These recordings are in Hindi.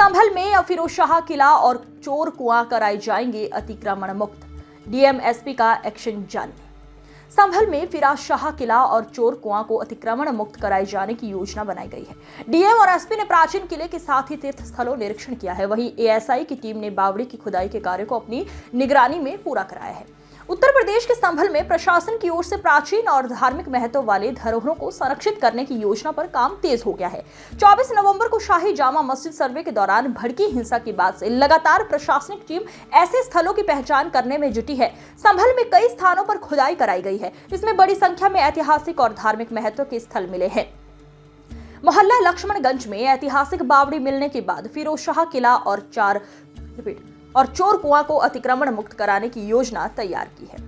संभल में फिरोजशाह किला और चोर कुआं कराए जाएंगे अतिक्रमण मुक्त। डीएम एसपी का एक्शन जानिए। संभल में फिरोजशाह किला और चोर कुआं को अतिक्रमण मुक्त कराए जाने की योजना बनाई गई है। डीएम और एसपी ने प्राचीन किले के साथ ही तीर्थ स्थलों निरीक्षण किया है। वहीं एएसआई की टीम ने बावड़ी की खुदाई के कार्य को अपनी निगरानी में पूरा कराया है। उत्तर प्रदेश के संभल में प्रशासन की ओर से प्राचीन और धार्मिक महत्व वाले धरोहरों को संरक्षित करने की योजना पर काम तेज हो गया है। 24 नवंबर को शाही जामा मस्जिद सर्वे के दौरान भड़की हिंसा के बाद से लगातार प्रशासनिक टीम ऐसे स्थलों की पहचान करने में जुटी है। संभल में कई स्थानों पर खुदाई कराई गई है। इसमें बड़ी संख्या में ऐतिहासिक और धार्मिक महत्व के स्थल मिले हैं। मोहल्ला लक्ष्मणगंज में ऐतिहासिक बावड़ी मिलने के बाद फिरोजशाह किला और चोर कुआं को अतिक्रमण मुक्त कराने की योजना तैयार की है।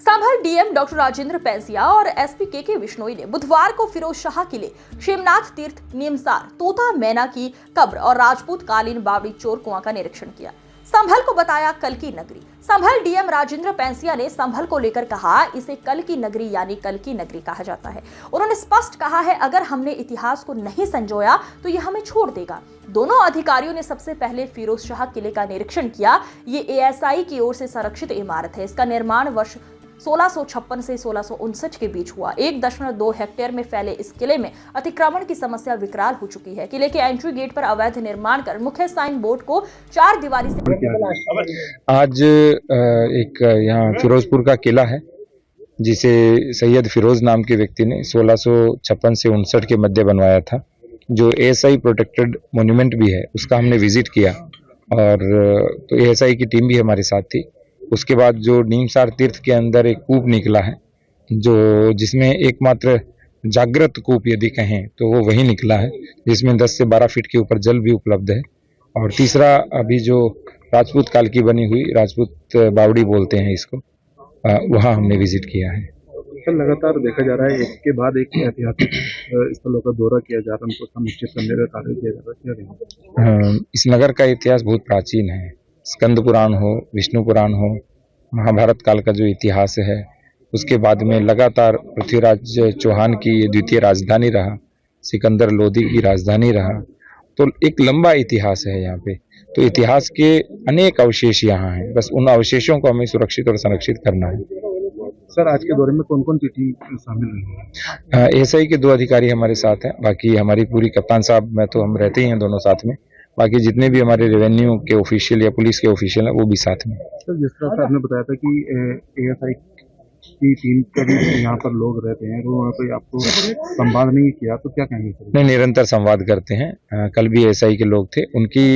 संभल डीएम डॉक्टर राजेंद्र पैंसिया और एसपी के विश्नोई ने बुधवार को फिरोजशाह किले, शेमनाथ तीर्थ, नीमसार, तोता मैना की कब्र और राजपूत कालीन बावड़ी चोर कुआं का निरीक्षण किया। संभल को बताया कल की नगरी। संभल डीएम राजेंद्र पैंसिया ने संभल को लेकर कहा, इसे कल की नगरी यानी कल की नगरी कहा जाता है। उन्होंने स्पष्ट कहा है, अगर हमने इतिहास को नहीं संजोया तो यह हमें छोड़ देगा। दोनों अधिकारियों ने सबसे पहले फिरोजशाह किले का निरीक्षण किया। ये एएसआई की ओर से संरक्षित इमारत है। इसका निर्माण वर्ष 1656 से 1659 के बीच हुआ। 1.2 हेक्टेयर में फैले इस किले में अतिक्रमण की समस्या विकराल हो चुकी है। किले के एंट्री गेट पर अवैध निर्माण कर मुख्य साइन बोर्ड को 4 दीवारी से आज एक यहाँ फिरोजपुर का किला है, जिसे सैयद फिरोज नाम के व्यक्ति ने 1656 से 59 के मध्य बनवाया था, जो एएसआई प्रोटेक्टेड मोन्यूमेंट भी है। उसका हमने विजिट किया और तो एएसआई की टीम भी हमारे साथ थी। उसके बाद जो नीमसार तीर्थ के अंदर एक कूप निकला है, जो जिसमें एकमात्र जागृत कूप यदि कहें तो वो वही निकला है, जिसमें 10 से 12 फीट के ऊपर जल भी उपलब्ध है। और तीसरा अभी जो राजपूत काल की बनी हुई राजपूत बावड़ी बोलते हैं इसको, वहाँ हमने विजिट किया है। लगातार देखा जा रहा है, एक के बाद एक ऐतिहासिक स्थलों का दौरा किया जा रहा है, उनको संरक्षित करने का कार्य किया जा रहा है। इस नगर का इतिहास बहुत प्राचीन है। स्कंद पुराण हो, विष्णु पुराण हो, महाभारत काल का जो इतिहास है, उसके बाद में लगातार पृथ्वीराज चौहान की द्वितीय राजधानी रहा, सिकंदर लोधी की राजधानी रहा, तो एक लंबा इतिहास है यहाँ पे। तो इतिहास के अनेक अवशेष यहाँ हैं, बस उन अवशेषों को हमें सुरक्षित और संरक्षित करना है। सर, आज के दौरे में कौन कौन सी टीम शामिल रही है? एएसआई के 2 अधिकारी हमारे साथ हैं, बाकी हमारी पूरी कप्तान साहब मैं तो हम रहते ही हैं दोनों साथ में, बाकी जितने भी हमारे रेवेन्यू के ऑफिशियल या पुलिस के ऑफिशियल हैं वो भी साथ में। सर, जिस तरह से आपने बताया था कि एएसआई की टीम के भी यहाँ पर लोग रहते हैं, तो वहाँ कोई आपको संवाद नहीं किया, तो क्या कहेंगे सर? नहीं, निरंतर संवाद करते हैं। कल भी एएसआई के लोग थे, उनकी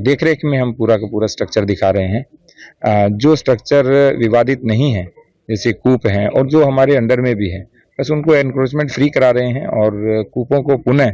देखरेख में हम पूरा का पूरा स्ट्रक्चर दिखा रहे हैं। जो स्ट्रक्चर विवादित नहीं है, जैसे कूप हैं और जो हमारे अंडर में भी है, बस उनको एनक्रोचमेंट फ्री करा रहे हैं और कूपों को पुनः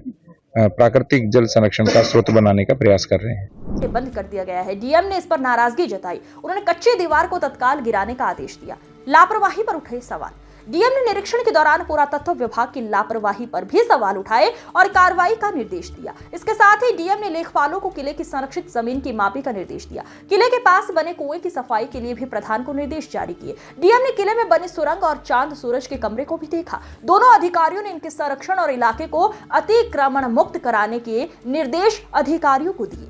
प्राकृतिक जल संरक्षण का स्रोत बनाने का प्रयास कर रहे हैं। बंद कर दिया गया है। डीएम ने इस पर नाराजगी जताई। उन्होंने कच्ची दीवार को तत्काल गिराने का आदेश दिया। लापरवाही पर उठे सवाल। डीएम ने निरीक्षण के दौरान पुरातत्व विभाग की लापरवाही पर भी सवाल उठाए और कार्रवाई का निर्देश दिया। इसके साथ ही डीएम ने लेखपालों को किले की संरक्षित जमीन की मापी का निर्देश दिया। किले के पास बने कुएं की सफाई के लिए भी प्रधान को निर्देश जारी किए। डीएम ने किले में बने सुरंग और चांद सूरज के कमरे को भी देखा। दोनों अधिकारियों ने इनके संरक्षण और इलाके को अतिक्रमण मुक्त कराने के निर्देश अधिकारियों को दिए।